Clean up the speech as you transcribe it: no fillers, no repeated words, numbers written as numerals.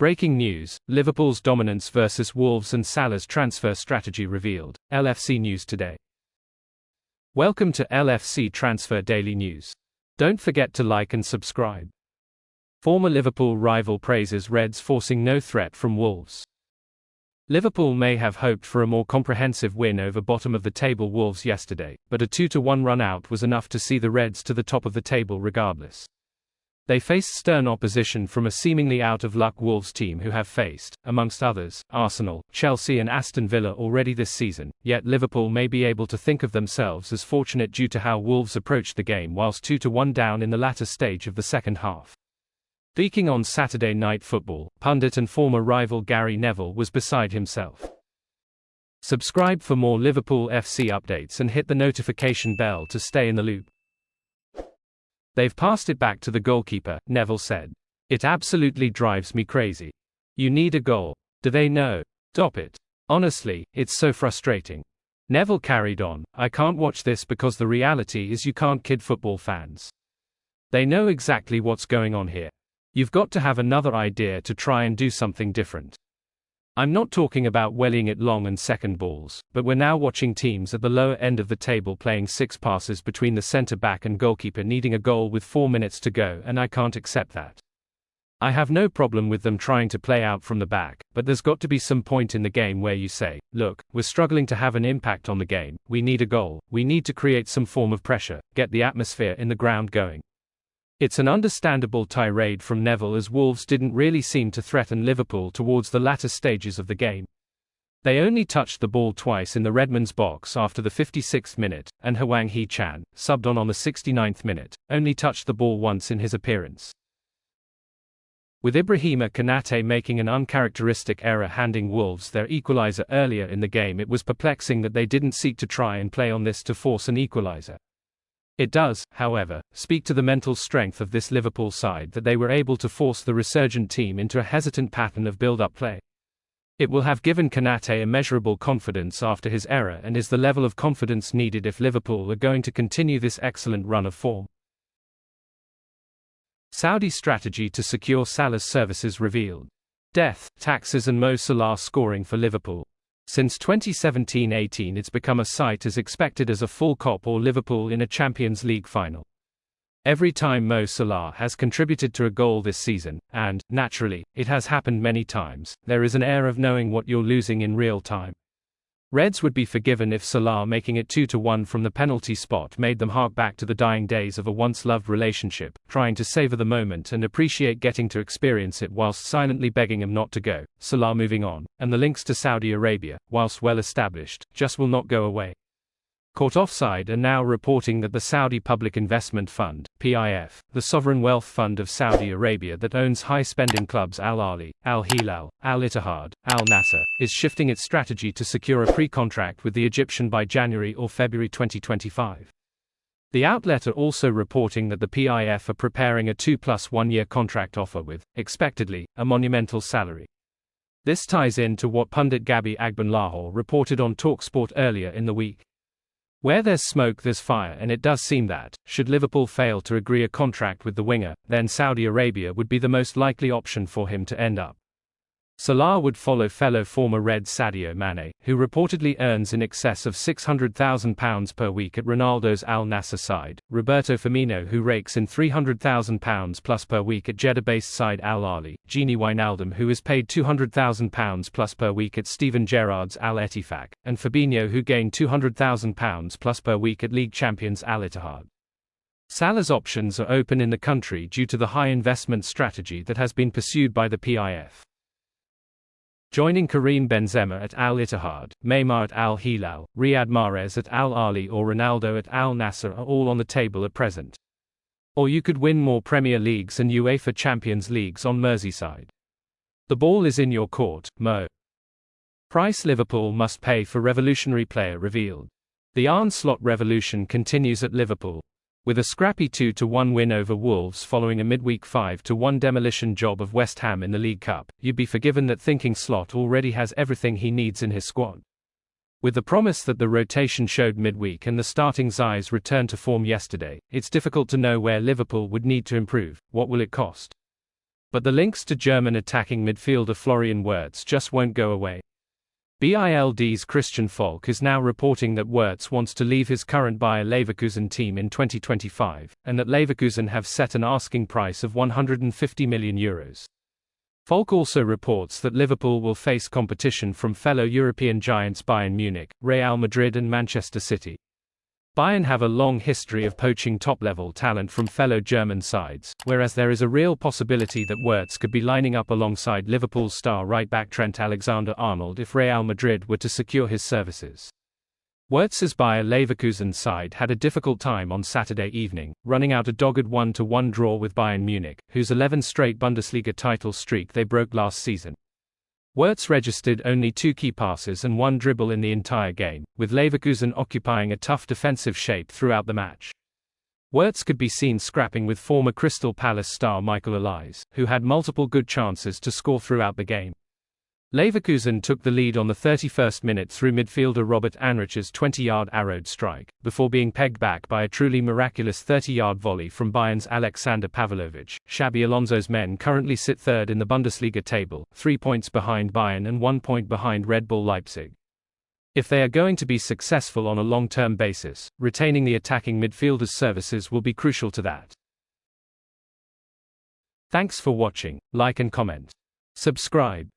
Breaking news, Liverpool's dominance versus Wolves and Salah'S transfer strategy revealed, LFC News today. Welcome to LFC Transfer Daily News. Don't forget to like and subscribe. Former Liverpool rival praises Reds forcing no threat from Wolves. Liverpool may have hoped for a more comprehensive win over bottom-of-the-table Wolves yesterday, but a 2-1 run-out was enough to see the Reds to the top of the table regardless. They faced stern opposition from a seemingly out-of-luck Wolves team who have faced, amongst others, Arsenal, Chelsea and Aston Villa already this season, yet Liverpool may be able to think of themselves as fortunate due to how Wolves approached the game whilst 2-1 down in the latter stage of the second half. Speaking on Saturday Night Football, pundit and former rival Gary Neville was beside himself. Subscribe for more Liverpool FC updates and hit the notification bell to stay in the loop. They've passed it back to the goalkeeper, Neville said. It absolutely drives me crazy. You need a goal. Do they know? Stop it. Honestly, it's so frustrating. Neville carried on, I can't watch this because the reality is you can't kid football fans. They know exactly what's going on here. You've got to have another idea to try and do something different. I'm not talking about wellying it long and second balls, but we're now watching teams at the lower end of the table playing 6 passes between the centre-back and goalkeeper needing a goal with 4 minutes to go, and I can't accept that. I have no problem with them trying to play out from the back, but there's got to be some point in the game where you say, look, we're struggling to have an impact on the game, we need a goal, we need to create some form of pressure, get the atmosphere in the ground going. It's an understandable tirade from Neville as Wolves didn't really seem to threaten Liverpool towards the latter stages of the game. They only touched the ball twice in the Redmond's box after the 56th minute, and Hwang Hee-chan, subbed on the 69th minute, only touched the ball once in his appearance. With Ibrahima Konate making an uncharacteristic error handing Wolves their equaliser earlier in the game, it was perplexing that they didn't seek to try and play on this to force an equaliser. It does, however, speak to the mental strength of this Liverpool side that they were able to force the resurgent team into a hesitant pattern of build-up play. It will have given Konate immeasurable confidence after his error and is the level of confidence needed if Liverpool are going to continue this excellent run of form. Saudi strategy to secure Salah's services revealed. Death, taxes and Mo Salah scoring for Liverpool. Since 2017-18 it's become a sight as expected as a full cop or Liverpool in a Champions League final. Every time Mo Salah has contributed to a goal this season, and, naturally, it has happened many times, there is an air of knowing what you're losing in real time. Reds would be forgiven if Salah making it 2-1 from the penalty spot made them hark back to the dying days of a once-loved relationship, trying to savor the moment and appreciate getting to experience it whilst silently begging him not to go. Salah moving on, and the links to Saudi Arabia, whilst well established, just will not go away. Caught offside are now reporting that the Saudi Public Investment Fund, PIF, the sovereign wealth fund of Saudi Arabia that owns high-spending clubs Al Ahly, Al Hilal, Al Ittihad, Al Nassr, is shifting its strategy to secure a pre-contract with the Egyptian by January or February 2025. The outlet are also reporting that the PIF are preparing a 2+1 year contract offer with, expectedly, a monumental salary. This ties in to what pundit Gabi Agbanlahor reported on TalkSport earlier in the week. Where there's smoke there's fire, and it does seem that, should Liverpool fail to agree a contract with the winger, then Saudi Arabia would be the most likely option for him to end up. Salah would follow fellow former Red Sadio Mane, who reportedly earns in excess of £600,000 per week at Ronaldo's Al Nassr side, Roberto Firmino who rakes in £300,000 plus per week at Jeddah-based side Al Ahly, Gini Wijnaldum who is paid £200,000 plus per week at Steven Gerrard's Al Ettifaq, and Fabinho who gained £200,000 plus per week at league champions Al Ittihad. Salah's options are open in the country due to the high investment strategy that has been pursued by the PIF. Joining Karim Benzema at Al Ittihad, Neymar at Al Hilal, Riyad Mahrez at Al Ahly or Ronaldo at Al Nassr are all on the table at present. Or you could win more Premier Leagues and UEFA Champions Leagues on Merseyside. The ball is in your court, Mo. Price Liverpool must pay for revolutionary player revealed. The Arne Slot revolution continues at Liverpool. With a scrappy 2-1 win over Wolves following a midweek 5-1 demolition job of West Ham in the League Cup, you'd be forgiven that thinking Slot already has everything he needs in his squad. With the promise that the rotation showed midweek and the starting Zai's return to form yesterday, it's difficult to know where Liverpool would need to improve. What will it cost? But the links to German attacking midfielder Florian Wirtz just won't go away. Bild's Christian Falk is now reporting that Wirtz wants to leave his current Bayer Leverkusen team in 2025, and that Leverkusen have set an asking price of €150 million. Falk also reports that Liverpool will face competition from fellow European giants Bayern Munich, Real Madrid and Manchester City. Bayern have a long history of poaching top-level talent from fellow German sides, whereas there is a real possibility that Wirtz could be lining up alongside Liverpool's star right-back Trent Alexander-Arnold if Real Madrid were to secure his services. Wirtz's Bayer Leverkusen side had a difficult time on Saturday evening, running out a dogged 1-1 draw with Bayern Munich, whose 11 straight Bundesliga title streak they broke last season. Wirtz registered only 2 key passes and 1 dribble in the entire game, with Leverkusen occupying a tough defensive shape throughout the match. Wirtz could be seen scrapping with former Crystal Palace star Michael Salah'S, who had multiple good chances to score throughout the game. Leverkusen took the lead on the 31st minute through midfielder Robert Anrich's 20-yard arrowed strike, before being pegged back by a truly miraculous 30-yard volley from Bayern's Alexander Pavlovich. Xabi Alonso's men currently sit third in the Bundesliga table, 3 points behind Bayern and 1 point behind Red Bull Leipzig. If they are going to be successful on a long-term basis, retaining the attacking midfielder's services will be crucial to that. Thanks for watching, like and comment. Subscribe.